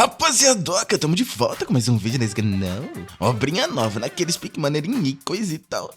Rapaziadoca, tamo de volta com mais um vídeo nesse canal. Obrinha nova, naqueles pique maneirinho e coisa e tal.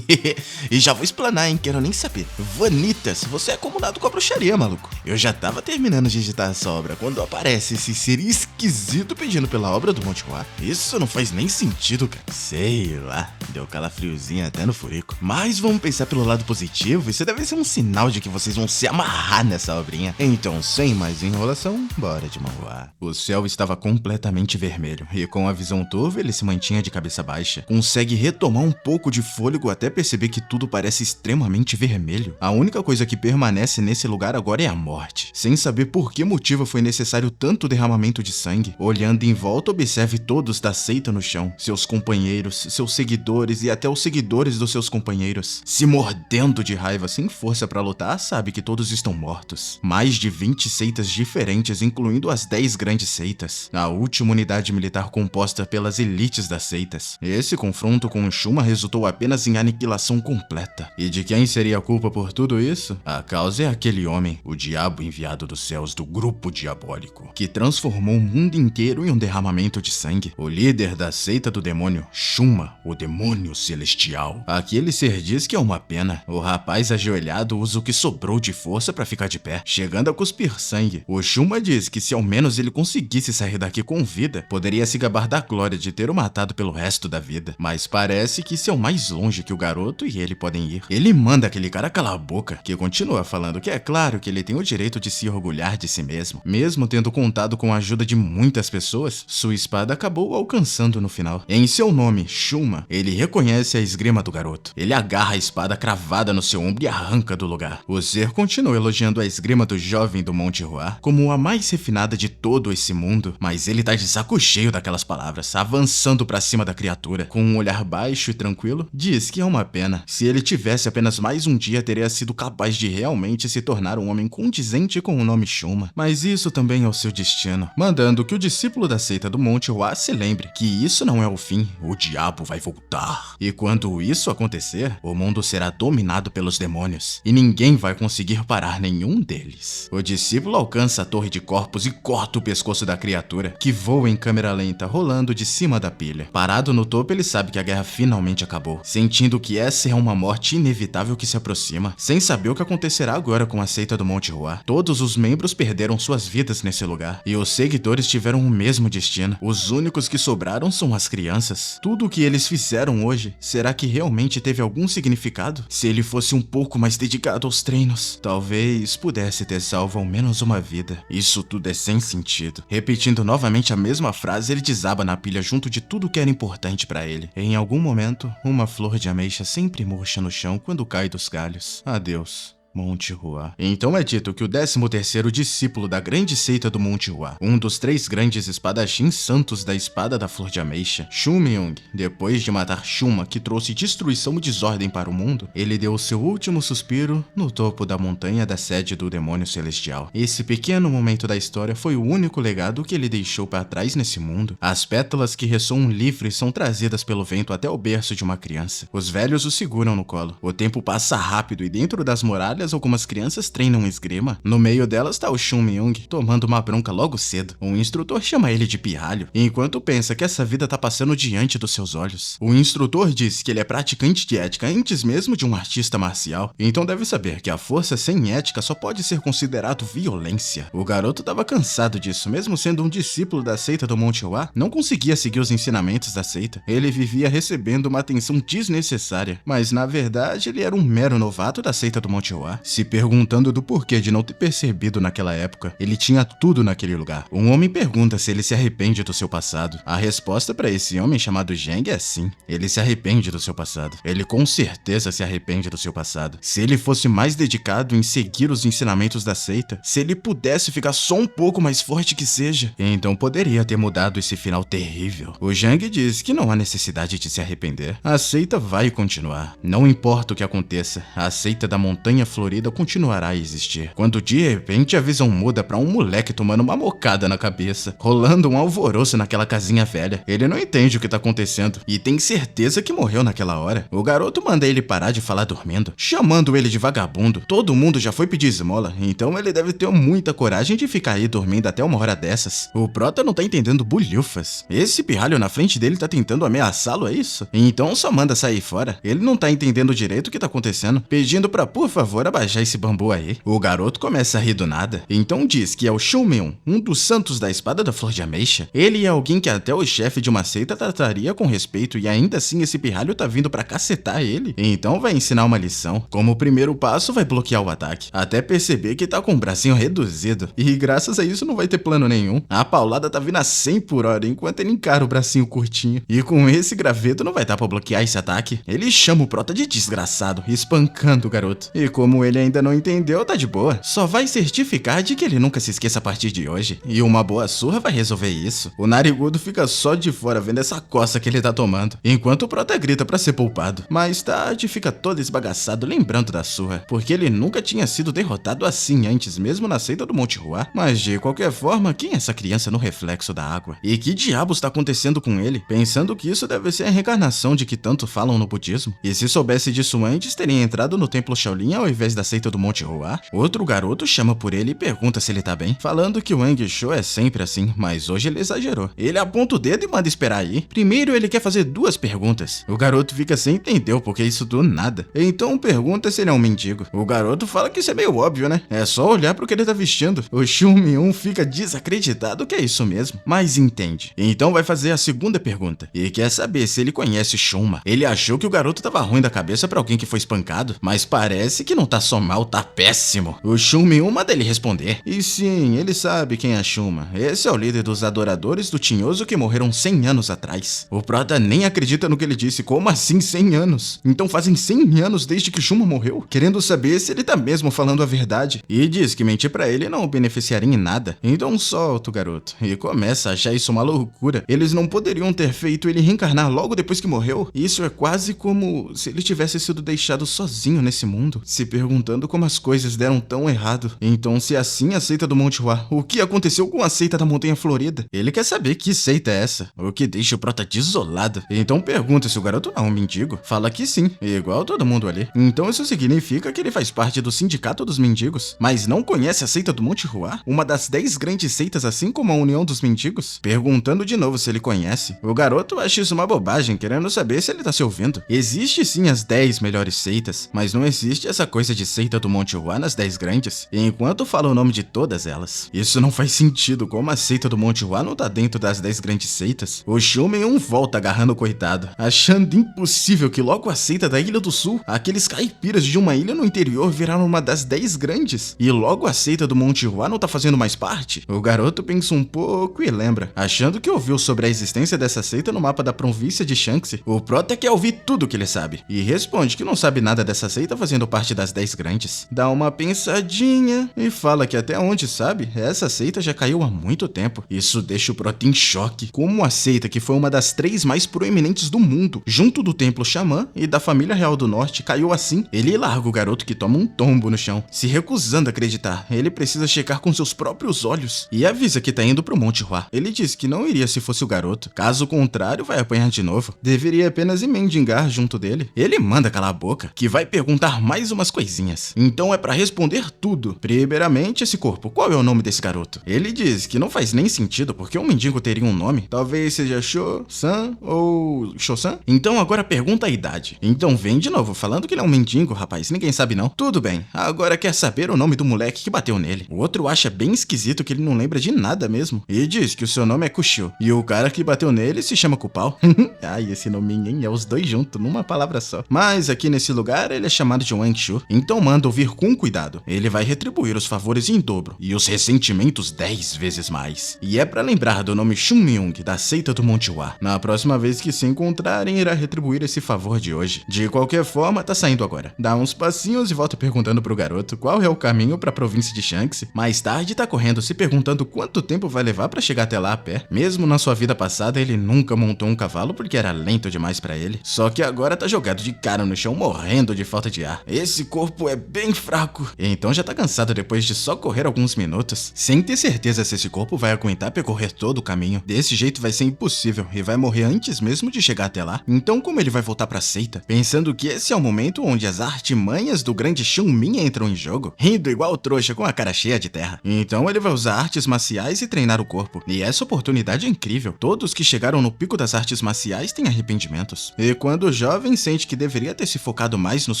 E já vou explanar, hein, quero nem saber. Vanitas, você é acomodado com a bruxaria, maluco. Eu já tava terminando de digitar essa obra quando aparece esse ser esquisito pedindo pela obra do Monte Ruá. Isso não faz nem sentido, cara. Sei lá, deu calafriozinho até no furico. Mas vamos pensar pelo lado positivo, isso deve ser um sinal de que vocês vão se amarrar nessa obrinha. Então, sem mais enrolação, bora de Manhuá. O céu estava completamente vermelho, e com a visão turva ele se mantinha de cabeça baixa. Consegue retomar um pouco de fôlego até perceber que tudo parece extremamente vermelho. A única coisa que permanece nesse lugar agora é a morte. Sem saber por que motivo foi necessário tanto derramamento de sangue, olhando em volta observe todos da seita no chão, seus companheiros, seus seguidores e até os seguidores dos seus companheiros. Se mordendo de raiva sem força pra lutar, sabe que todos estão mortos. Mais de 20 seitas diferentes, incluindo as 10 grandes seitas. A última unidade militar composta pelas elites das seitas. Esse confronto com o Shuma resultou apenas em aniquilação completa. E de quem seria a culpa por tudo isso? A causa é aquele homem, o diabo enviado dos céus do grupo diabólico, que transformou o mundo inteiro em um derramamento de sangue. O líder da seita do demônio, Shuma, o demônio celestial. Aquele ser diz que é uma pena. O rapaz ajoelhado usa o que sobrou de força pra ficar de pé, chegando a cuspir sangue. O Shuma diz que se ao menos ele conseguisse sair daqui com vida, poderia se gabar da glória de ter o matado pelo resto da vida. Mas parece que isso é o mais longe que o garoto e ele podem ir. Ele manda aquele cara calar a boca, que continua falando que é claro que ele tem o direito de se orgulhar de si mesmo. Mesmo tendo contado com a ajuda de muitas pessoas, sua espada acabou alcançando no final. Em seu nome, Shuma, ele reconhece a esgrima do garoto. Ele agarra a espada cravada no seu ombro e arranca do lugar. O ser continua elogiando a esgrima do jovem do Monte Ruá como a mais refinada de todo esse mundo, mas ele tá de saco cheio daquelas palavras, avançando pra cima da criatura. Com um olhar baixo e tranquilo, diz que é uma pena. Se ele tivesse apenas mais um dia, teria sido capaz de realmente se tornar um homem condizente com o nome Shuma. Mas isso também é o seu destino, mandando que o discípulo da seita do Monte Ruá se lembre que isso não é o fim, o diabo vai voltar. E quando isso acontecer, o mundo será dominado pelos demônios, e ninguém vai conseguir parar nenhum deles. O discípulo alcança a torre de corpos e corta o pescoço da criatura, que voa em câmera lenta, rolando de cima da pilha. Parado no topo, ele sabe que a guerra finalmente acabou, sentindo que essa é uma morte inevitável que se aproxima, sem saber o que acontecerá agora com a seita do Monte Ruá. Todos os membros perderam suas vidas nesse lugar, e os seguidores tiveram o mesmo destino. Os únicos que sobraram são as crianças. Tudo o que eles fizeram hoje, será que realmente teve algum significado? Se ele fosse um pouco mais dedicado aos treinos, talvez pudesse ter salvo ao menos uma vida. Isso tudo é sem sentido. Repetindo novamente a mesma frase, ele desaba na pilha junto de tudo que era importante pra ele. Em algum momento, uma flor de ameixa sempre murcha no chão quando cai dos galhos. Adeus, Monte Ruá. Então é dito que o 13º discípulo da grande seita do Monte Ruá, um dos 3 grandes espadachins santos da espada da flor de ameixa, Shumyung, depois de matar Shuma, que trouxe destruição e desordem para o mundo, ele deu o seu último suspiro no topo da montanha da sede do demônio celestial. Esse pequeno momento da história foi o único legado que ele deixou para trás nesse mundo. As pétalas que ressoam livres são trazidas pelo vento até o berço de uma criança. Os velhos o seguram no colo. O tempo passa rápido e dentro das muralhas algumas crianças treinam esgrima. No meio delas tá o Shumyung, tomando uma bronca logo cedo. Um instrutor chama ele de pirralho, enquanto pensa que essa vida tá passando diante dos seus olhos. O instrutor diz que ele é praticante de ética antes mesmo de um artista marcial, então deve saber que a força sem ética só pode ser considerado violência. O garoto tava cansado disso, mesmo sendo um discípulo da seita do Monte Ruá, não conseguia seguir os ensinamentos da seita. Ele vivia recebendo uma atenção desnecessária, mas na verdade ele era um mero novato da seita do Monte Ruá, se perguntando do porquê de não ter percebido naquela época. Ele tinha tudo naquele lugar. Um homem pergunta se ele se arrepende do seu passado. A resposta para esse homem chamado Zheng é sim. Ele se arrepende do seu passado. Ele com certeza se arrepende do seu passado. Se ele fosse mais dedicado em seguir os ensinamentos da seita, se ele pudesse ficar só um pouco mais forte que seja, então poderia ter mudado esse final terrível. O Zheng diz que não há necessidade de se arrepender. A seita vai continuar. Não importa o que aconteça, a seita da montanha florida continuará a existir. Quando de repente a visão muda pra um moleque tomando uma mocada na cabeça, rolando um alvoroço naquela casinha velha. Ele não entende o que tá acontecendo e tem certeza que morreu naquela hora. O garoto manda ele parar de falar dormindo, chamando ele de vagabundo. Todo mundo já foi pedir esmola, então ele deve ter muita coragem de ficar aí dormindo até uma hora dessas. O prota não tá entendendo bulhufas. Esse pirralho na frente dele tá tentando ameaçá-lo, é isso? Então só manda sair fora. Ele não tá entendendo direito o que tá acontecendo, pedindo pra, por favor, abaixar esse bambu aí. O garoto começa a rir do nada, então diz que é o Shunmeon, um dos santos da espada da flor de ameixa. Ele é alguém que até o chefe de uma seita trataria com respeito e ainda assim esse pirralho tá vindo pra cacetar ele. Então vai ensinar uma lição. Como primeiro passo, vai bloquear o ataque, até perceber que tá com o bracinho reduzido. E graças a isso não vai ter plano nenhum. A paulada tá vindo a 100 por hora enquanto ele encara o bracinho curtinho. E com esse graveto não vai dar pra bloquear esse ataque. Ele chama o prota de desgraçado, espancando o garoto. E como ele ainda não entendeu, tá de boa. Só vai certificar de que ele nunca se esqueça a partir de hoje. E uma boa surra vai resolver isso. O narigudo fica só de fora vendo essa coça que ele tá tomando, enquanto o prota grita pra ser poupado. Mais tarde fica todo esbagaçado lembrando da surra, porque ele nunca tinha sido derrotado assim antes, mesmo na seita do Monte Ruá. Mas de qualquer forma, quem é essa criança no reflexo da água? E que diabos tá acontecendo com ele? Pensando que isso deve ser a reencarnação de que tanto falam no budismo. E se soubesse disso antes, teria entrado no templo Shaolin ao invés da seita do Monte Ruá. Outro garoto chama por ele e pergunta se ele tá bem, falando que o Wang Shu é sempre assim, mas hoje ele exagerou. Ele aponta o dedo e manda esperar aí. Primeiro ele quer fazer 2 perguntas. O garoto fica sem entender o porquê isso do nada. Então pergunta se ele é um mendigo. O garoto fala que isso é meio óbvio, né? É só olhar pro que ele tá vestindo. O Shunmeon fica desacreditado que é isso mesmo, mas entende. Então vai fazer a segunda pergunta e quer saber se ele conhece Shunma. Ele achou que o garoto tava ruim da cabeça pra alguém que foi espancado, mas parece que não tá só mal, tá péssimo. O Shunmeon manda ele responder. E sim, ele sabe quem é Shunma. Esse é o líder dos adoradores do Tinhoso que morreram 100 anos atrás. O prota nem acredita no que ele disse. Como assim 100 anos? Então fazem 100 anos desde que Shunma morreu? Querendo saber se ele tá mesmo falando a verdade. E diz que mentir pra ele não o beneficiaria em nada. Então solta o garoto. E começa a achar isso uma loucura. Eles não poderiam ter feito ele reencarnar logo depois que morreu? Isso é quase como se ele tivesse sido deixado sozinho nesse mundo, se perguntando como as coisas deram tão errado. Então se assim a seita do Monte Ruá, o que aconteceu com a seita da Montanha Florida? Ele quer saber que seita é essa, o que deixa o prota desolado. Então pergunta se o garoto é um mendigo. Fala que sim, igual todo mundo ali. Então isso significa que ele faz parte do sindicato dos mendigos, mas não conhece a seita do Monte Ruá? Uma das 10 grandes seitas, assim como a União dos Mendigos? Perguntando de novo se ele conhece. O garoto acha isso uma bobagem, querendo saber se ele tá se ouvindo. Existe sim as 10 melhores seitas, mas não existe essa coisa de seita do Monte Ruá nas 10 grandes, enquanto fala o nome de todas elas. Isso não faz sentido, como a seita do Monte Ruá não tá dentro das 10 grandes seitas. O Shunmeon volta agarrando o coitado, achando impossível que logo a seita da Ilha do Sul, aqueles caipiras de uma ilha no interior, viraram uma das 10 grandes, e logo a seita do Monte Ruá não tá fazendo mais parte? O garoto pensa um pouco e lembra, achando que ouviu sobre a existência dessa seita no mapa da província de Shanxi. O prota quer ouvir tudo que ele sabe, e responde que não sabe nada dessa seita fazendo parte das 10 grandes. Dá uma pensadinha e fala que até onde sabe, essa seita já caiu há muito tempo. Isso deixa o prota em choque. Como a seita que foi uma das 3 mais proeminentes do mundo, junto do templo xamã e da família real do norte, caiu assim? Ele larga o garoto que toma um tombo no chão, se recusando a acreditar. Ele precisa checar com seus próprios olhos e avisa que tá indo pro Monte Ruá. Ele diz que não iria se fosse o garoto, caso contrário vai apanhar de novo. Deveria apenas ir mendigar junto dele. Ele manda calar a boca, que vai perguntar mais umas coisinhas. Então é pra responder tudo. Primeiramente, esse corpo. Qual é o nome desse garoto? Ele diz que não faz nem sentido, porque um mendigo teria um nome. Talvez seja Sho-san ou Sho-san. Então agora pergunta a idade. Então vem de novo, falando que ele é um mendigo, rapaz. Ninguém sabe não. Tudo bem. Agora quer saber o nome do moleque que bateu nele. O outro acha bem esquisito que ele não lembra de nada mesmo. E diz que o seu nome é Kushio. E o cara que bateu nele se chama Kupal. Ai, esse nominho, hein? É os dois juntos, numa palavra só. Mas aqui nesse lugar ele é chamado de Wang Shu. Então manda ouvir com cuidado. Ele vai retribuir os favores em dobro e os ressentimentos 10 vezes mais. E é pra lembrar do nome Shunmyung da seita do Monte Ruá. Na próxima vez que se encontrarem, irá retribuir esse favor de hoje. De qualquer forma, tá saindo agora. Dá uns passinhos e volta perguntando pro garoto qual é o caminho pra província de Shanxi. Mais tarde tá correndo se perguntando quanto tempo vai levar pra chegar até lá a pé. Mesmo na sua vida passada, ele nunca montou um cavalo porque era lento demais pra ele. Só que agora tá jogado de cara no chão, morrendo de falta de ar. Esse corpo corpo é bem fraco. Então já tá cansado depois de só correr alguns minutos, sem ter certeza se esse corpo vai aguentar percorrer todo o caminho. Desse jeito vai ser impossível e vai morrer antes mesmo de chegar até lá. Então como ele vai voltar pra seita? Pensando que esse é o momento onde as artimanhas do grande Xiongmin entram em jogo, rindo igual trouxa com a cara cheia de terra. Então ele vai usar artes marciais e treinar o corpo. E essa oportunidade é incrível. Todos que chegaram no pico das artes marciais têm arrependimentos. E quando o jovem sente que deveria ter se focado mais nos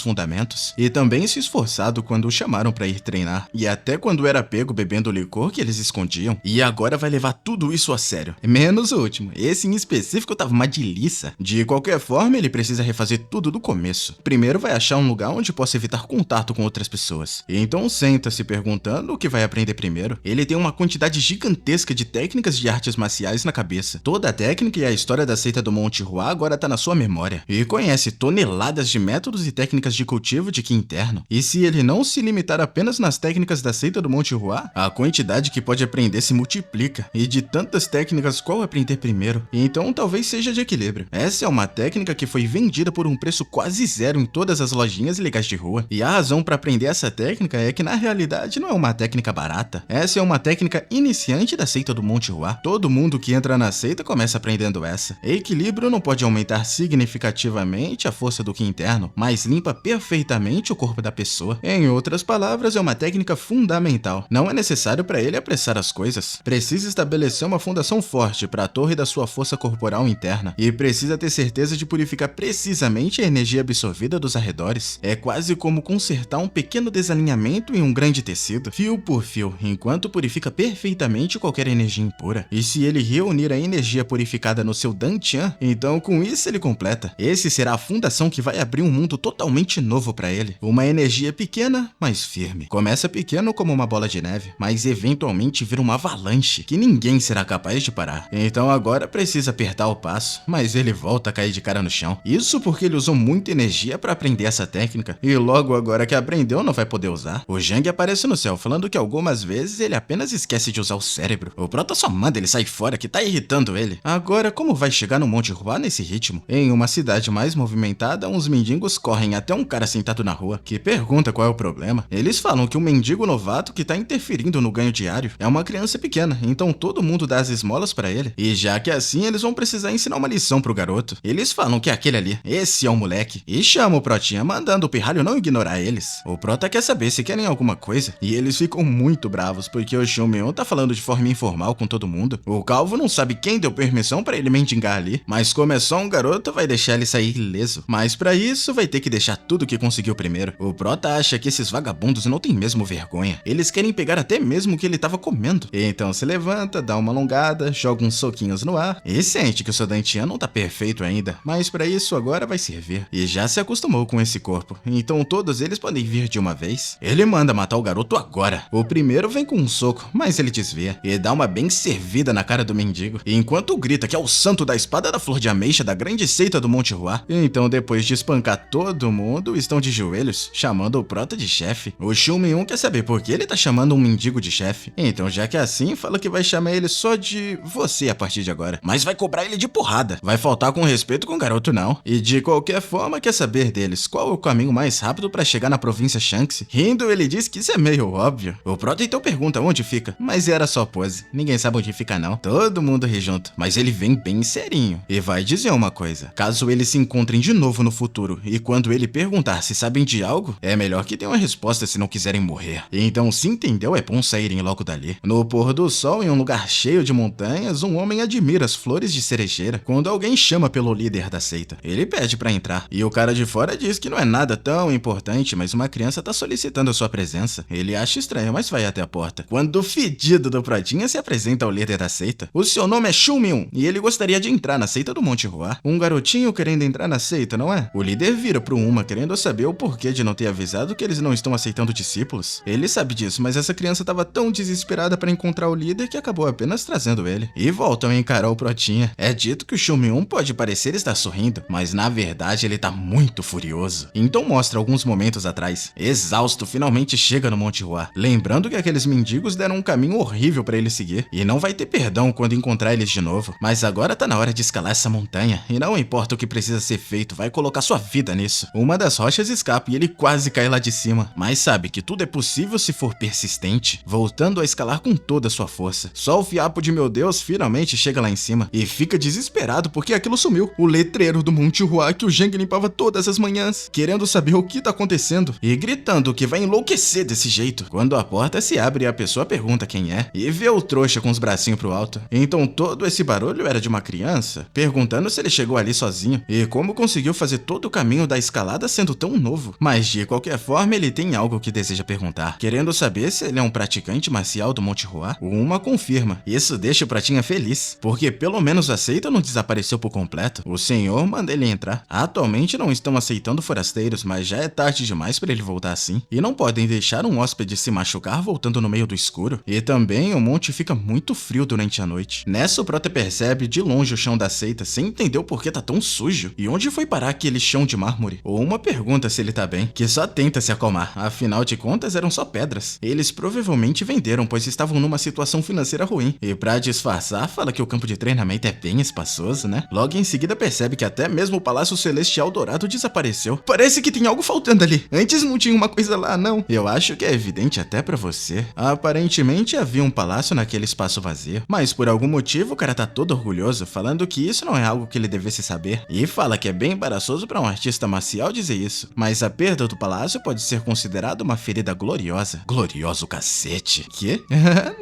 fundamentos, e também se esforçado quando o chamaram pra ir treinar, e até quando era pego bebendo o licor que eles escondiam, e agora vai levar tudo isso a sério. Menos o último. Esse em específico tava uma delícia. De qualquer forma, ele precisa refazer tudo do começo. Primeiro vai achar um lugar onde possa evitar contato com outras pessoas. Então senta se perguntando o que vai aprender primeiro. Ele tem uma quantidade gigantesca de técnicas de artes marciais na cabeça. Toda a técnica e a história da seita do Monte Hua agora tá na sua memória. E conhece toneladas de métodos e técnicas de cultivo de Ki interno. E se ele não se limitar apenas nas técnicas da seita do Monte Hua, a quantidade que pode aprender se multiplica. E de tantas técnicas, qual aprender primeiro? Então talvez seja de equilíbrio. Essa é uma técnica que foi vendida por um preço quase zero em todas as lojinhas legais de rua. E a razão para aprender essa técnica é que na realidade não é uma técnica barata. Essa é uma técnica iniciante da seita do Monte Hua. Todo mundo que entra na seita começa aprendendo essa. Equilíbrio não pode aumentar significativamente a força do Ki interno, mas limpa perfeitamente o corpo da pessoa. Em outras palavras, é uma técnica fundamental. Não é necessário para ele apressar as coisas. Precisa estabelecer uma fundação forte para a torre da sua força corporal interna e precisa ter certeza de purificar precisamente a energia absorvida dos arredores. É quase como consertar um pequeno desalinhamento em um grande tecido, fio por fio, enquanto purifica perfeitamente qualquer energia impura. E se ele reunir a energia purificada no seu Dantian, então com isso ele completa. Esse será a fundação que vai abrir um mundo totalmente novo para ele. Uma energia pequena, mas firme. Começa pequeno como uma bola de neve, mas eventualmente vira uma avalanche que ninguém será capaz de parar. Então agora precisa apertar o passo, mas ele volta a cair de cara no chão. Isso porque ele usou muita energia para aprender essa técnica, e logo agora que aprendeu não vai poder usar. O Zhang aparece no céu falando que algumas vezes ele apenas esquece de usar o cérebro. O Prota só manda ele sair fora que tá irritando ele. Agora, como vai chegar no Monte Hua nesse ritmo? Em uma cidade mais movimentada, uns mendigos correm até um cara sentado na rua, que pergunta qual é o problema. Eles falam que um mendigo novato que tá interferindo no ganho diário é uma criança pequena, então todo mundo dá as esmolas pra ele. E já que é assim, eles vão precisar ensinar uma lição pro garoto. Eles falam que é aquele ali, esse é o moleque, e chamam o Protinha, mandando o pirralho não ignorar eles. O Prota quer saber se querem alguma coisa, e eles ficam muito bravos, porque o Xiongmin tá falando de forma informal com todo mundo. O Calvo não sabe quem deu permissão pra ele mendigar ali, mas como é só um garoto, vai deixar ele sair ileso. Mas pra isso, vai ter que deixar tudo que conseguiu primeiro. O Prota acha que esses vagabundos não têm mesmo vergonha. Eles querem pegar até mesmo o que ele tava comendo. Então se levanta, dá uma alongada, joga uns soquinhos no ar e sente que o seu Dantian não tá perfeito ainda, mas pra isso agora vai servir. E já se acostumou com esse corpo, então todos eles podem vir de uma vez. Ele manda matar o garoto agora. O primeiro vem com um soco, mas ele desvia e dá uma bem servida na cara do mendigo, enquanto grita que é o santo da espada da flor de ameixa da grande seita do Monte Hua. Então depois de espancar todo mundo, estão de joelhos, chamando o Prota de chefe. O Xiongmin quer saber por que ele tá chamando um mendigo de chefe. Então já que é assim, fala que vai chamar ele só de você a partir de agora, mas vai cobrar ele de porrada. Vai faltar com respeito com o garoto não. E de qualquer forma quer saber deles qual é o caminho mais rápido pra chegar na província Shanxi. Rindo, ele diz que isso é meio óbvio. O Prota então pergunta onde fica, mas era só pose. Ninguém sabe onde fica não. Todo mundo ri junto, mas ele vem bem serinho e vai dizer uma coisa. Caso eles se encontrem de novo no futuro e quando ele perguntar se sabem de algo, é melhor que tenham uma resposta se não quiserem morrer. Então se entendeu, é bom saírem logo dali. No pôr do sol, em um lugar cheio de montanhas, um homem admira as flores de cerejeira quando alguém chama pelo líder da seita. Ele pede pra entrar e o cara de fora diz que não é nada tão importante, mas uma criança tá solicitando a sua presença. Ele acha estranho, mas vai até a porta. Quando o fedido do Protinha se apresenta ao líder da seita. O seu nome é Xiongmin e ele gostaria de entrar na seita do Monte Hua. Um garotinho querendo entrar na seita, não é? O líder vira pro Uma querendo saber o porquê de não ter avisado que eles não estão aceitando discípulos. Ele sabe disso, mas essa criança tava tão desesperada para encontrar o líder que acabou apenas trazendo ele. E voltam a encarar o Protinha. É dito que o Xiongmin pode parecer estar sorrindo, mas na verdade ele tá muito furioso. Então mostra alguns momentos atrás. Exausto, finalmente chega no Monte Hua, lembrando que aqueles mendigos deram um caminho horrível para ele seguir, e não vai ter perdão quando encontrar eles de novo. Mas agora tá na hora de escalar essa montanha, e não importa o que precisa ser feito, vai colocar sua vida nisso. Uma das rochas escapa e ele quase cai lá de cima, mas sabe que tudo é possível se for persistente, voltando a escalar com toda a sua força. Só o fiapo de meu Deus finalmente chega lá em cima e fica desesperado porque aquilo sumiu. O letreiro do Monte Hua que o Zhang limpava todas as manhãs, querendo saber o que tá acontecendo e gritando que vai enlouquecer desse jeito. Quando a porta se abre, a pessoa pergunta quem é e vê o trouxa com os bracinhos pro alto. Então todo esse barulho era de uma criança, perguntando se ele chegou ali sozinho e como conseguiu fazer todo o caminho da escalada sendo tão novo. Mas de qualquer forma ele tem algo que deseja perguntar, querendo saber se ele é um praticante marcial do Monte Hua. Uma confirma. Isso deixa o Pratinha feliz, porque pelo menos a seita não desapareceu por completo. O senhor manda ele entrar. Atualmente não estão aceitando forasteiros, mas já é tarde demais para ele voltar assim. E não podem deixar um hóspede se machucar voltando no meio do escuro. E também o monte fica muito frio durante a noite. Nessa o Prota percebe de longe o chão da seita, sem entender o porquê tá tão sujo. E onde foi parar aquele chão de mármore? Ou uma pergunta se ele tá bem, que só tenta se acalmar. Afinal de contas eram só pedras. Eles provavelmente venderam, pois estavam numa situação financeira ruim. E pra disfarçar, fala que o campo de treinamento é bem espaçoso, né? Logo em seguida percebe que até mesmo o Palácio Celestial Dourado desapareceu. Parece que tem algo faltando ali. Antes não tinha uma coisa lá, não. Eu acho que é evidente até pra você. Aparentemente havia um palácio naquele espaço vazio, mas por algum motivo o cara tá todo orgulhoso, falando que isso não é algo que ele devesse saber. E fala que é bem embaraçoso pra um artista marcial dizer isso, mas a perda do palácio pode ser considerada uma ferida gloriosa. Glorioso cacete. Que?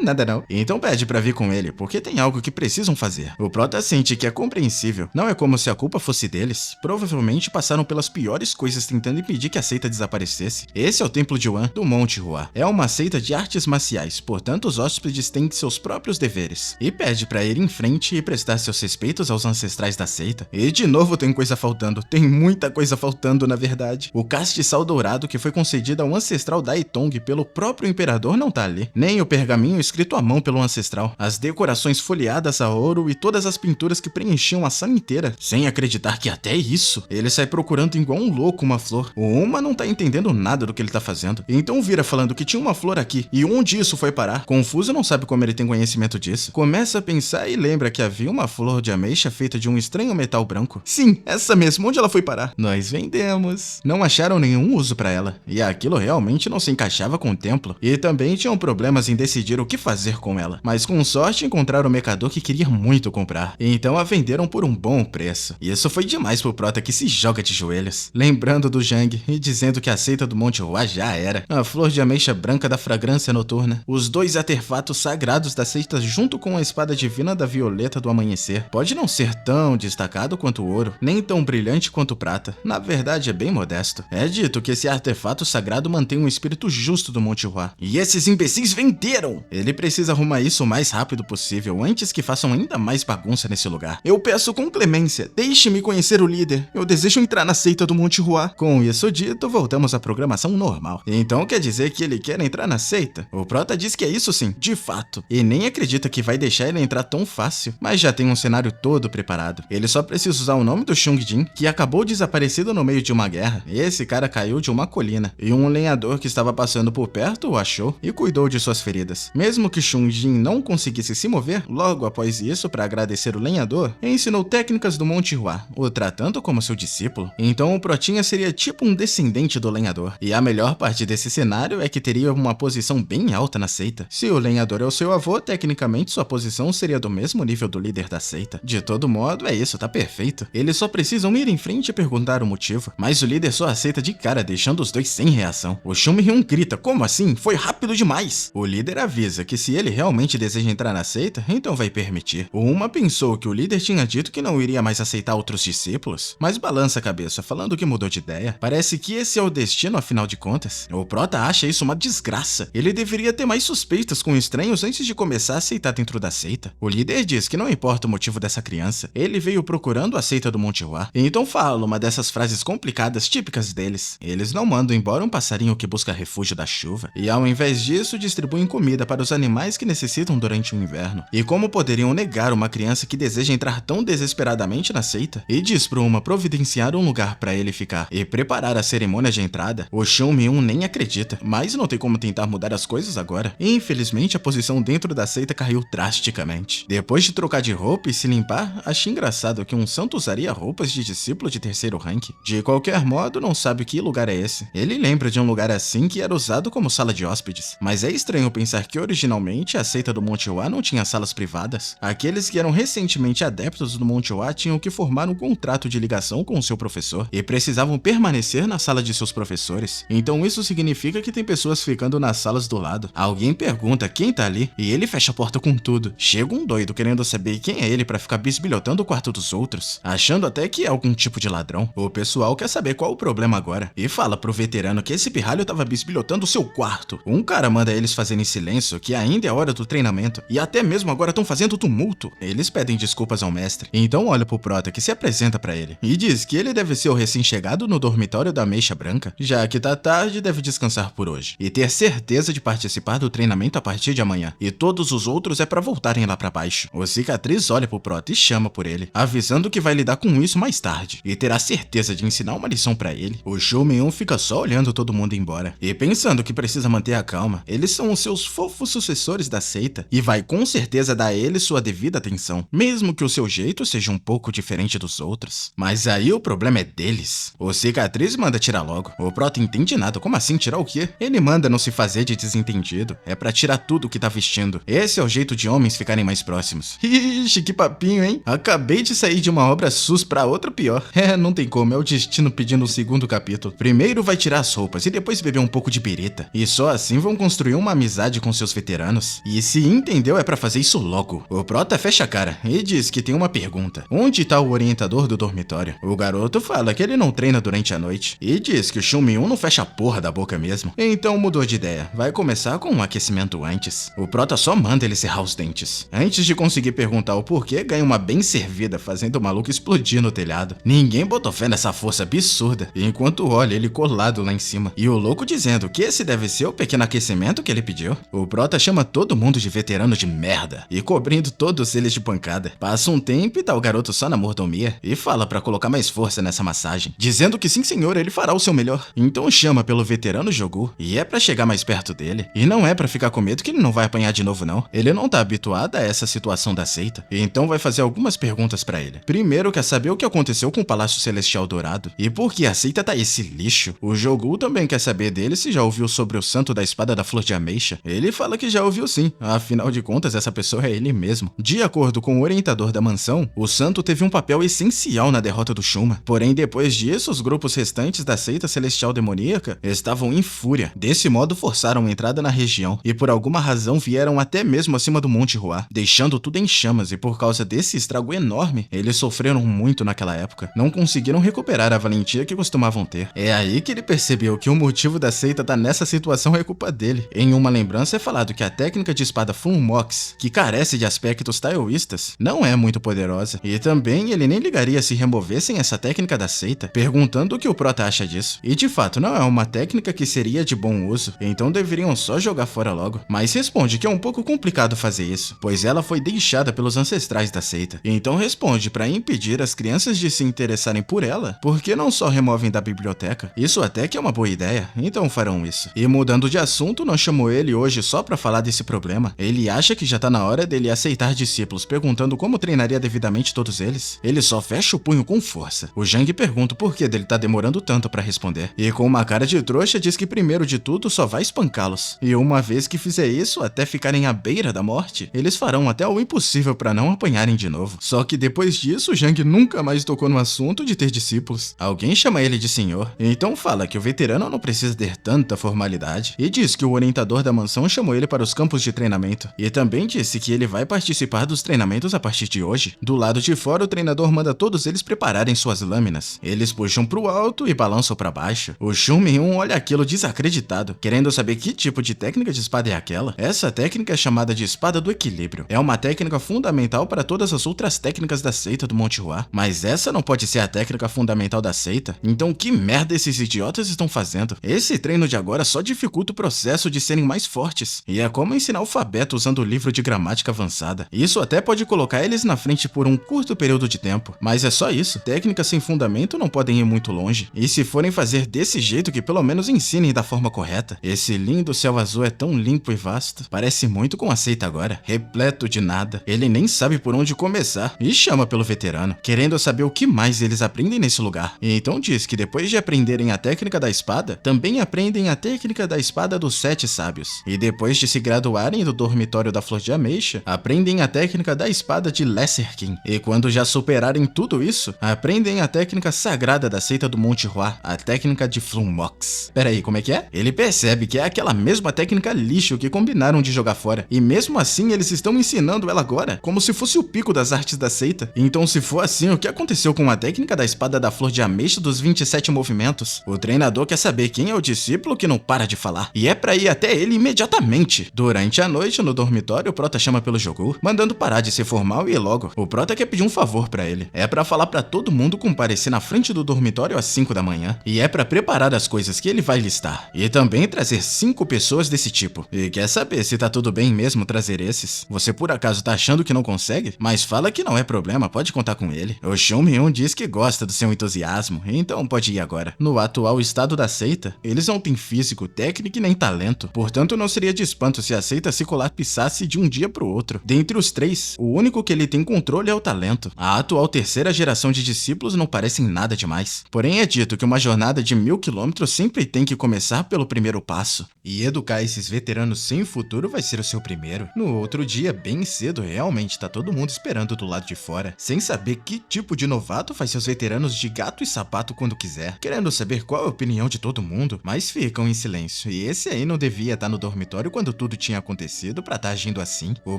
Nada não. Então pede pra vir com ele, porque tem algo que precisam fazer. O Prota sente que é compreensível. Não é como se a culpa fosse deles. Provavelmente passaram pelas piores coisas tentando impedir que a seita desaparecesse. Esse é o Templo de Wan, do Monte Hua. É uma seita de artes marciais, portanto os hóspedes têm seus próprios deveres. E pede pra ir em frente e prestar seus respeitos aos ancestrais da seita. E de novo tem coisa faltando. Tem muita coisa faltando, na verdade. O castiçal dourado que foi concedido ao ancestral Daitong pelo próprio imperador não tá ali. Nem o pergaminho escrito à mão pelo ancestral. As decorações folheadas a ouro e todas as pinturas que preenchiam a sala inteira. Sem acreditar que até isso, ele sai procurando igual um louco uma flor. O Uma não tá entendendo nada do que ele tá fazendo. Então vira falando que tinha uma flor aqui. E onde isso foi parar? Confuso não sabe como ele tem conhecimento disso. Começa a pensar e lembra que havia uma flor de ameixa feita de um estranho metal branco. Sim, essa mesmo. Onde ela foi parar? Nós vendemos. Não acharam nenhum uso pra ela. E aquilo realmente não se encaixava com o templo. E também tinham problemas em decidir o que fazer com ela. Mas com sorte encontraram o mercador que queria muito comprar. Então a venderam por um bom preço. E isso foi demais pro Prota que se joga de joelhos. Lembrando do Zhang e dizendo que a seita do Monte Hua já era. A flor de ameixa branca da fragrância noturna. Os dois artefatos sagrados da seita junto com a espada divina da violeta do amanhecer. Pode não ser tão destacado quanto o ouro, nem tão brilhante quanto o prata. Na verdade é bem modesto. É dito que esse artefato sagrado mantém um espírito justo do Monte Hua. E esses imbecis venderam! Ele precisa arrumar isso o mais rápido possível, antes que façam ainda mais bagunça nesse lugar. Eu peço com clemência, deixe-me conhecer o líder. Eu desejo entrar na seita do Monte Hua. Com isso dito, voltamos à programação normal. Então quer dizer que ele quer entrar na seita? O Prota diz que é isso sim, de fato. E nem acredita que vai deixar ele entrar tão fácil. Mas já tem um cenário todo preparado. Ele só precisa usar o nome do Shung Jin, que acabou desaparecido no meio de uma guerra. Esse cara caiu de uma colina. E um lenhador que estava passando por perto o achou e cuidou de suas feridas. Mesmo que Shung Jin não conseguisse se mover, logo após isso, para agradecer o lenhador, ensinou técnicas do Monte Hua, o tratando como seu discípulo. Então o Protinha seria tipo um descendente do lenhador. E a melhor parte desse cenário é que teria uma posição bem alta na seita. Se o lenhador é o seu avô, tecnicamente sua posição seria do mesmo nível do líder da seita. De todo modo, é isso, tá perfeito. Eles só precisam ir em frente e perguntar o motivo. Mas o líder só aceita de cara, deixando os dois sem reação. O Shumryun grita, como assim? Foi rápido demais! O líder avisa que se ele realmente deseja entrar na seita, então vai permitir. O Uma pensou que o líder tinha dito que não iria mais aceitar outros discípulos, mas balança a cabeça, falando que mudou de ideia. Parece que esse é o destino, afinal de contas. O Prota acha isso uma desgraça. Ele deveria ter mais suspeitas com estranhos antes de começar a aceitar dentro da seita. O líder diz que não importa o motivo dessa criança, ele veio procurando a seita do Monte Hua. Então fala uma dessas frases complicadas típicas deles. Eles não mandam embora um passarinho que busca refúgio da chuva, e ao invés disso distribuem comida para os animais que necessitam durante o inverno. E como poderiam negar uma criança que deseja entrar tão desesperadamente na seita? E diz pro Uma providenciar um lugar para ele ficar e preparar a cerimônia de entrada. O Shumryun nem acredita, mas não tem como tentar mudar as coisas agora. E, infelizmente a posição dentro da seita caiu drasticamente. Depois de trocar de roupa e se limpar, achei engraçado que um santo usaria roupas de discípulo de terceiro rank. De qualquer modo, não sabe o que lugar é esse. Ele lembra de um lugar assim que era usado como sala de hóspedes, mas é estranho pensar que originalmente a seita do Monte Hua não tinha salas privadas. Aqueles que eram recentemente adeptos do Monte Hua tinham que formar um contrato de ligação com o seu professor e precisavam permanecer na sala de seus professores. Então isso significa que tem pessoas ficando nas salas do lado. Alguém pergunta quem tá ali e ele fecha a porta com tudo. Chega um doido querendo saber quem é ele pra ficar bisbilhotando o quarto dos outros, achando até que é algum tipo de ladrão. O pessoal quer saber qual o problema agora e fala pro veterano que esse pirralho tava bisbilhotando o seu quarto. Um cara manda eles fazerem silêncio, que ainda é hora do treinamento, e até mesmo agora estão fazendo tumulto. Eles pedem desculpas ao mestre, então olha pro Prota que se apresenta pra ele e diz que ele deve ser o recém-chegado no dormitório da Ameixa Branca, já que tá tarde, deve descansar por hoje e ter certeza de participar do treinamento a partir de amanhã, e todos os outros é pra voltarem lá pra baixo. O Cicatriz olha pro Prota e chama por ele, avisando que vai lidar com isso mais tarde e terá certeza de ensinar uma lição pra ele. O Shu Min-un fica só olhando todo mundo embora e pensando que precisa manter a calma. Eles são os seus fofos sucessores da seita e vai com certeza dar a eles sua devida atenção, mesmo que o seu jeito seja um pouco diferente dos outros. Mas aí o problema é deles. O Cicatriz manda tirar logo. O Prota entende nada. Como assim tirar o quê? Ele manda não se fazer de desentendido. É pra tirar tudo que tá vestindo. Esse é o jeito de homens ficarem mais próximos. Ixi, que papinho, hein? Acabei de sair de uma obra sus pra outra pior. Não tem como, é o destino pedindo um segundo capítulo. Primeiro vai tirar as roupas e depois beber um pouco de birita. E só assim vão construir uma amizade com seus veteranos. E se entendeu, é pra fazer isso logo. O Prota fecha a cara e diz que tem uma pergunta. Onde tá o orientador do dormitório? O garoto fala que ele não treina durante a noite e diz que o Shu Min-un não fecha a porra da boca mesmo. Então mudou de ideia. Vai começar com um aquecimento antes. O Prota só manda ele serrar os dentes. Antes de conseguir perguntar o porquê, ganha uma bem servida, fazendo o maluco explodir no telhado. Ninguém botou fé nessa força absurda, enquanto olha ele colado lá em cima. E o louco dizendo que esse deve ser o pequeno aquecimento que ele pediu. O Prota chama todo mundo de veterano de merda e cobrindo todos eles de pancada. Passa um tempo e tá o garoto só na mordomia e fala pra colocar mais força nessa massagem, dizendo que sim senhor, ele fará o seu melhor. Então chama pelo veterano Jogu e é pra chegar mais perto dele. E não é pra ficar com medo que ele não vai apanhar de novo não. Ele não tá habituado a essa situação da seita, então vai fazer algumas perguntas pra ele. Primeiro quer saber o que aconteceu com o Palácio Celestial Dourado e por que a seita tá esse lixo. O Jogu também quer saber dele se já ouviu sobre o Santo da Espada da Flor de Ameixa. Ele fala que já ouviu sim, afinal de contas essa pessoa é ele mesmo. De acordo com o orientador da mansão, o Santo teve um papel essencial na derrota do Shuma. Porém, depois disso, os grupos restantes da seita celestial demoníaca estavam em fúria. Desse modo, forçaram a entrada na região e por alguma razão vieram até mesmo acima do Monte Hua, deixando tudo em chamas, e por causa desse estrago enorme, eles sofreram muito naquela época. Não conseguiram recuperar a valentia que costumavam ter. É aí que ele percebeu que o motivo da seita tá nessa situação é culpa dele. Em uma lembrança é falado que a técnica de espada Fun Mox, que carece de aspectos taoístas, não é muito poderosa, e também ele nem ligaria se removessem essa técnica da seita, perguntando o que o Prota acha disso. E de fato não é uma técnica que seria de bom uso, então deveriam só jogar fora logo. Mas responde que é um pouco complicado fazer isso, pois ela foi deixada pelos ancestrais da seita. Então responde para impedir as crianças de se interessarem por ela, porque não só removem da biblioteca. Isso até que é uma boa ideia, então farão isso. E mudando de assunto, não chamou ele hoje só pra falar desse problema. Ele acha que já tá na hora dele aceitar discípulos, perguntando como treinaria devidamente todos eles. Ele só fecha o punho com força. O Zhang pergunta por que dele tá demorando tanto pra responder. E com uma cara de trouxa diz que primeiro de tudo só vai espancá-los. E uma vez que fizer isso, até ficarem à beira da morte, eles farão até o impossível pra não apanharem de novo. Só que depois disso, o Zhang nunca mais tocou no assunto de ter discípulos. Alguém chama ele de senhor, então fala que o veterano não precisa ter tanta formalidade. E diz que o orientador da mansão chamou ele para os campos de treinamento. E também disse que ele vai participar dos treinamentos a partir de hoje. Do lado de fora, o treinador manda todos eles prepararem suas lâminas. Eles puxam pro alto e balançam pra baixo. O Shu Min-un olha aquilo desacreditado, querendo saber que tipo de técnica de espada é aquela. Essa técnica é chamada de espada do equilíbrio. É uma técnica fundamental para todas as outras técnicas da seita do Monte Hua. Mas essa não pode ser a técnica fundamental da seita. Então que merda esses idiotas estão fazendo? Esse treino de agora só dificulta o processo de serem mais fortes. E é como ensinar alfabeto usando o livro de gramática avançada. Isso até pode colocar eles na frente por um curto período de tempo. Mas é só isso. Técnicas sem fundamento não podem ir muito longe. E se forem fazer desse jeito, que pelo menos ensinem da forma correta. Esse lindo céu azul é tão limpo e vasto. Parece muito com a seita agora. Repleto de nada. Ele nem sabe por onde começar. E chama pelo veterano, querendo saber o que mais eles aprendem nesse lugar. E então diz que depois de aprender aprenderem a técnica da espada, também aprendem a técnica da espada dos 7 sábios. E depois de se graduarem do dormitório da Flor de Ameixa, aprendem a técnica da espada de Lesserkin. E quando já superarem tudo isso, aprendem a técnica sagrada da seita do Monte Hua, a técnica de Flummox. Peraí, como é que é? Ele percebe que é aquela mesma técnica lixo que combinaram de jogar fora. E mesmo assim eles estão ensinando ela agora, como se fosse o pico das artes da seita. Então se for assim, o que aconteceu com a técnica da espada da Flor de Ameixa dos 27 movimentos? O treinador quer saber quem é o discípulo que não para de falar. E é pra ir até ele imediatamente. Durante a noite, no dormitório, o Prota chama pelo Jogu, mandando parar de ser formal e ir logo. O Prota quer pedir um favor pra ele. É pra falar pra todo mundo comparecer na frente do dormitório às 5 da manhã. E é pra preparar as coisas que ele vai listar. E também trazer 5 pessoas desse tipo. E quer saber se tá tudo bem mesmo trazer esses? Você por acaso tá achando que não consegue? Mas fala que não é problema, pode contar com ele. O Shun Myung diz que gosta do seu entusiasmo, então pode ir agora. No atual estado da seita, eles não têm físico, técnica e nem talento. Portanto, não seria de espanto se a seita se colapsasse de um dia pro outro. Dentre os 3, o único que ele tem controle é o talento. A atual terceira geração de discípulos não parecem nada demais. Porém, é dito que uma jornada de 1000 quilômetros sempre tem que começar pelo primeiro passo. E educar esses veteranos sem futuro vai ser o seu primeiro. No outro dia, bem cedo, realmente tá todo mundo esperando do lado de fora, sem saber que tipo de novato faz seus veteranos de gato e sapato quando quiser, querendo saber qual é a opinião de todo mundo, mas ficam em silêncio. E esse aí não devia estar no dormitório quando tudo tinha acontecido pra estar agindo assim. O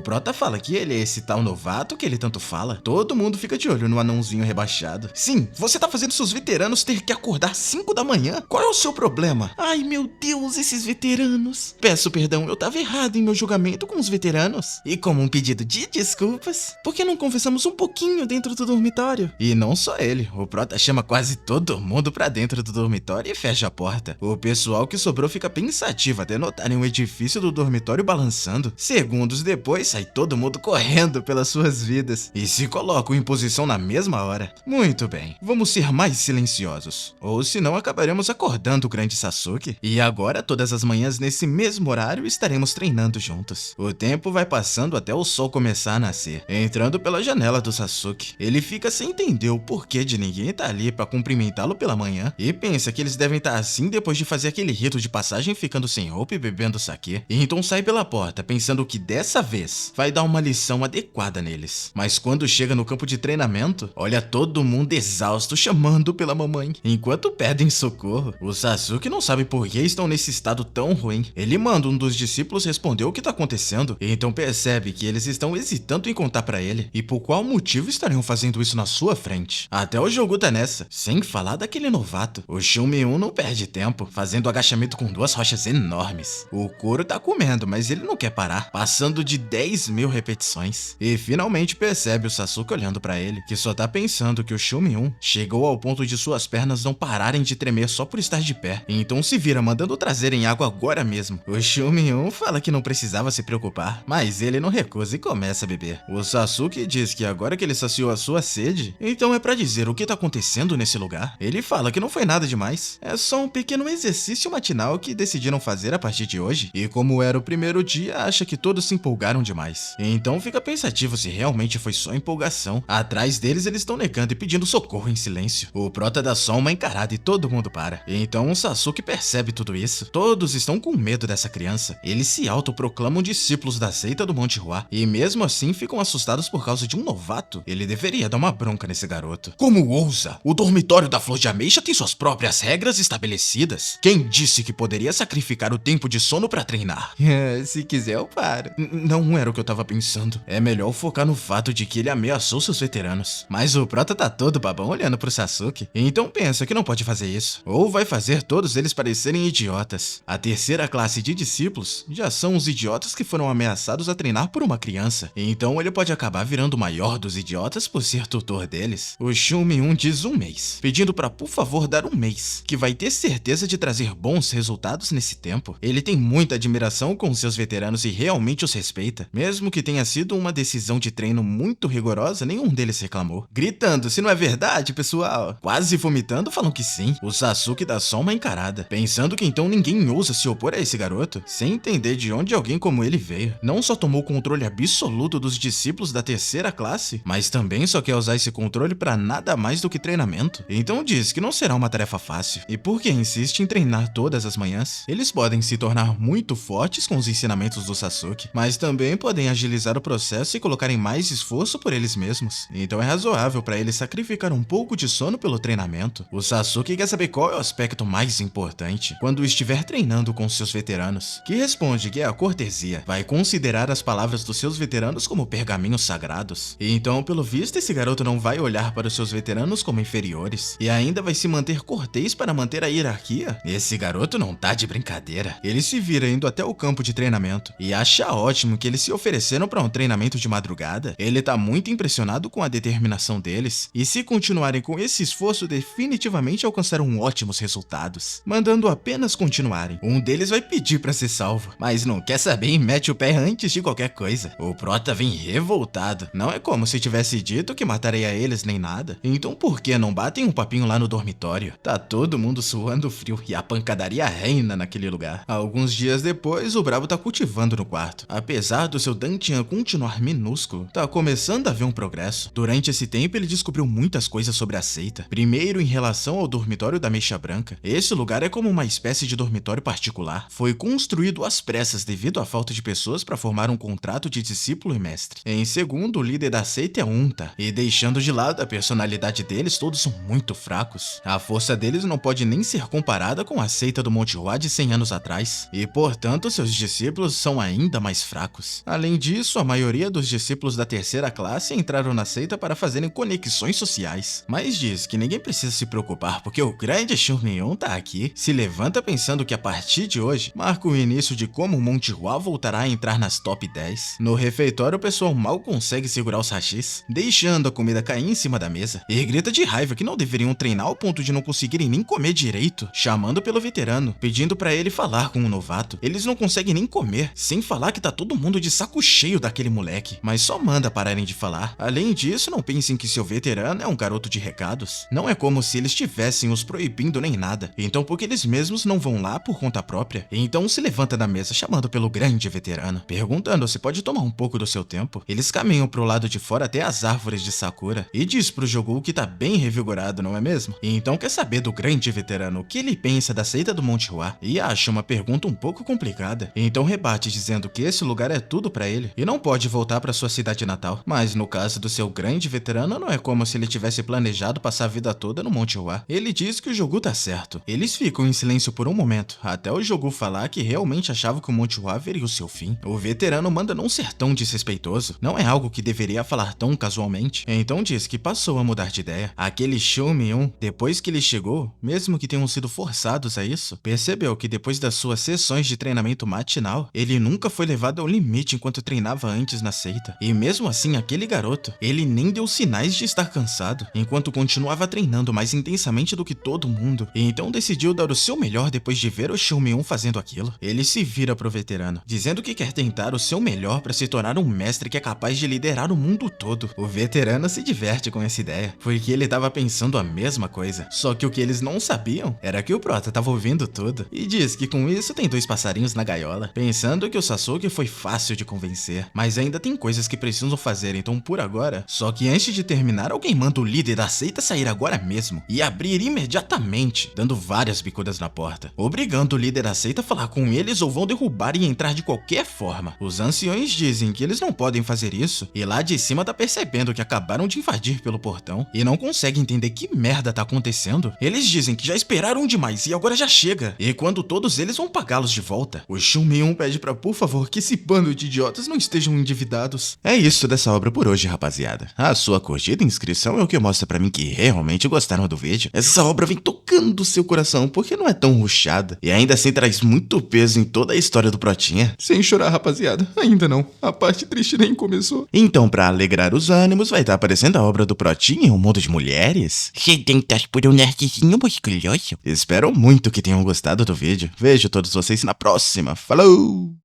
Prota fala que ele é esse tal novato que ele tanto fala. Todo mundo fica de olho no anãozinho rebaixado. Sim, você tá fazendo seus veteranos ter que acordar 5 da manhã? Qual é o seu problema? Ai meu Deus, esses veteranos. Peço perdão, eu tava errado em meu julgamento com os veteranos. E como um pedido de desculpas, por que não conversamos um pouquinho dentro do dormitório? E não só ele, o Prota chama quase todo mundo pra dentro do dormitório e fecha a porta. O pessoal que sobrou fica pensativo até notarem o edifício do dormitório balançando. Segundos depois, sai todo mundo correndo pelas suas vidas e se colocam em posição na mesma hora. Muito bem, vamos ser mais silenciosos, ou senão acabaremos acordando o grande Sasuke. E agora, todas as manhãs nesse mesmo horário, estaremos treinando juntos. O tempo vai passando até o sol começar a nascer, entrando pela janela do Sasuke. Ele fica sem entender o porquê de ninguém estar ali pra cumprimentá-lo pela manhã e pensa que eles devem estar assim depois de fazer aquele rito de passagem ficando sem roupa e bebendo saquê. E então sai pela porta pensando que dessa vez vai dar uma lição adequada neles. Mas quando chega no campo de treinamento, olha todo mundo exausto chamando pela mamãe, enquanto pedem socorro. O Sasuke não sabe por que estão nesse estado tão ruim. Ele manda um dos discípulos responder o que tá acontecendo, e então percebe que eles estão hesitando em contar pra ele, e por qual motivo estariam fazendo isso na sua frente. Até o Jogu tá nessa, sem falar daquele novato. O Shun Myung não perde tempo, fazendo agachamento com 2 rochas enormes. O couro tá comendo, mas ele não quer parar, passando de 10.000 repetições. E finalmente percebe o Sasuke olhando pra ele, que só tá pensando que o Shun Myung chegou ao ponto de suas pernas não pararem de tremer só por estar de pé. E então se vira mandando trazerem água agora mesmo. O Shun Myung fala que não precisava se preocupar, mas ele não recusa e começa a beber. O Sasuke diz que agora que ele saciou a sua sede, então é pra dizer o que tá acontecendo nesse lugar. Ele fala que não foi nada demais, é só um pequeno exercício matinal que decidiram fazer a partir de hoje. E como era o primeiro dia, acha que todos se empolgaram demais. Então fica pensativo se realmente foi só empolgação. Atrás deles eles estão negando e pedindo socorro em silêncio. O Prota dá só uma encarada e todo mundo para. Então o Sasuke percebe tudo isso. Todos estão com medo dessa criança. Eles se autoproclamam discípulos da seita do Monte Hua e mesmo assim ficam assustados por causa de um novato. Ele deveria dar uma bronca nesse garoto. Como ousa? O dormitório da Flor de Ameixa tem suas próprias regras estabelecidas. Quem disse que poderia sacrificar o tempo de sono pra treinar? Se quiser eu paro. Não era o que eu tava pensando. É melhor focar no fato de que ele ameaçou seus veteranos. Mas o Prota tá todo babão olhando pro Sasuke, então pensa que não pode fazer isso, ou vai fazer todos eles parecerem idiotas. A terceira classe de discípulos já são os idiotas que foram ameaçados a treinar por uma criança, então ele pode acabar virando o maior dos idiotas por ser tutor deles. O Shun Myung diz 1 mês, pedindo pra por favor dar 1 mês, que vai ter certeza de trazer bons resultados nesse tempo. Ele tem muita admiração com seus veteranos e realmente os respeita. Mesmo que tenha sido uma decisão de treino muito rigorosa, nenhum deles reclamou. Gritando, se não é verdade, pessoal? Quase vomitando, falam que sim. O Sasuke dá só uma encarada, pensando que então ninguém ousa se opor a esse garoto, sem entender de onde alguém como ele veio. Não só tomou controle absoluto dos discípulos da terceira classe, mas também só quer usar esse controle pra nada mais do que treinamento. Então diz que não será uma tarefa fácil. E porque insiste em treinar todas as manhãs, eles podem se tornar muito fortes com os ensinamentos do Sasuke, mas também podem agilizar o processo e colocarem mais esforço por eles mesmos. Então é razoável para eles sacrificar um pouco de sono pelo treinamento. O Sasuke quer saber qual é o aspecto mais importante quando estiver treinando com seus veteranos, que responde que é a cortesia. Vai considerar as palavras dos seus veteranos como pergaminhos sagrados. E então, pelo visto, esse garoto não vai olhar para os seus veteranos como inferiores e ainda vai se manter cortês para manter a hierarquia. Esse garoto não tá de brincadeira. Ele se vira indo até o campo de treinamento e acha ótimo que eles se ofereceram para um treinamento de madrugada. Ele tá muito impressionado com a determinação deles e, se continuarem com esse esforço, definitivamente alcançarão ótimos resultados, mandando apenas continuarem. Um deles vai pedir para ser salvo, mas não quer saber e mete o pé antes de qualquer coisa. O prota vem revoltado. Não é como se tivesse dito que mataria eles nem nada. Então por que não batem um papinho lá no dormitório? Tá todo mundo suando frio e a pancadaria reina naquele lugar. Alguns dias depois, o Brabo tá cultivando no quarto. Apesar do seu Dantian continuar minúsculo, tá começando a ver um progresso. Durante esse tempo, ele descobriu muitas coisas sobre a seita. Primeiro, em relação ao dormitório da Mecha Branca. Esse lugar é como uma espécie de dormitório particular. Foi construído às pressas devido à falta de pessoas para formar um contrato de discípulo e mestre. Em segundo, o líder da seita é Unta, e deixando de lado a personalidade deles, todos são muito fracos. A força deles não pode nem ser comparada com a seita do Monte Hua de 100 anos atrás, e portanto seus discípulos são ainda mais fracos. Além disso, a maioria dos discípulos da terceira classe entraram na seita para fazerem conexões sociais, mas diz que ninguém precisa se preocupar porque o grande Shunmyon tá aqui, se levanta pensando que a partir de hoje marca o início de como o Monte Hua voltará a entrar nas top 10. No refeitório, o pessoal mal consegue segurar os hashis, deixando a comida cair em cima da mesa, e grita de raiva que não deveriam treinar ao ponto de não conseguirem nem comer direito, chamando pelo veterano, pedindo pra ele falar com o novato. Eles não conseguem nem comer, sem falar que tá todo mundo de saco cheio daquele moleque, mas só manda pararem de falar. Além disso, não pensem que seu veterano é um garoto de recados. Não é como se eles estivessem os proibindo nem nada, então porque eles mesmos não vão lá por conta própria. Então se levanta da mesa chamando pelo grande veterano, perguntando se pode tomar um pouco do seu tempo. Eles caminham pro lado de fora até as árvores de Sakura e diz pro Jogo que tá bem revigorado, não é mesmo? E então quer saber do grande veterano o que ele pensa da seita do Monte Hua e acha uma pergunta um pouco complicada. Então rebate dizendo que esse lugar é tudo pra ele e não pode voltar pra sua cidade natal. Mas no caso do seu grande veterano, não é como se ele tivesse planejado passar a vida toda no Monte Hua. Ele diz que o Jogo tá certo. Eles ficam em silêncio por um momento, até o Jogo falar que realmente achava que o Monte Hua veria o seu fim. O veterano manda não ser tão desrespeitoso, não é algo que deveria falar tão casualmente. Então diz que passou a mudar de ideia. Aquele Shunmyon, depois que ele chegou, mesmo que tenham sido forçados a isso, percebeu que depois das suas sessões de treinamento matinal, ele nunca foi levado ao limite enquanto treinava antes na seita. E mesmo assim, aquele garoto, ele nem deu sinais de estar cansado, enquanto continuava treinando mais intensamente do que todo mundo. E então decidiu dar o seu melhor depois de ver o Shunmyon fazendo aquilo. Ele se vira pro veterano, dizendo que quer tentar o seu melhor para se tornar um mestre que é capaz de liderar o mundo todo. O veterano se diverte com essa ideia, porque ele tava pensando a mesma coisa. Só que o que eles não sabiam era que o prota tava ouvindo tudo, e diz que com isso tem dois passarinhos na gaiola, pensando que o Sasuke foi fácil de convencer, mas ainda tem coisas que precisam fazer, então por agora. Só que antes de terminar, alguém manda o líder da seita sair agora mesmo e abrir imediatamente, dando várias bicudas na porta, obrigando o líder da seita a falar com eles ou vão derrubar e entrar de qualquer forma. Os anciões dizem que eles não podem fazer isso, e lá de cima tá percebendo que acabaram de invadir pelo portão e não consegue entender que merda tá acontecendo. Eles dizem que já esperaram demais e agora já chega, e quando todos eles vão pagá-los de volta, o Shunmyon pede pra, por favor, que esse bando de idiotas não estejam endividados. É isso dessa obra por hoje, rapaziada. A sua curtida e inscrição é o que mostra pra mim que realmente gostaram do vídeo. Essa obra vem tocando o seu coração porque não é tão rushada e ainda assim traz muito peso em toda a história do Protinha. Sem chorar, rapaziada. Ainda não. A parte triste nem começou. Então, pra alegrar os ânimos, vai estar aparecendo a obra do Protinha em Um Mundo de Mulheres. Sedentas por um nerdzinho musculoso. Espero muito que tenham gostado do vídeo. Vejo todos vocês na próxima. Falou!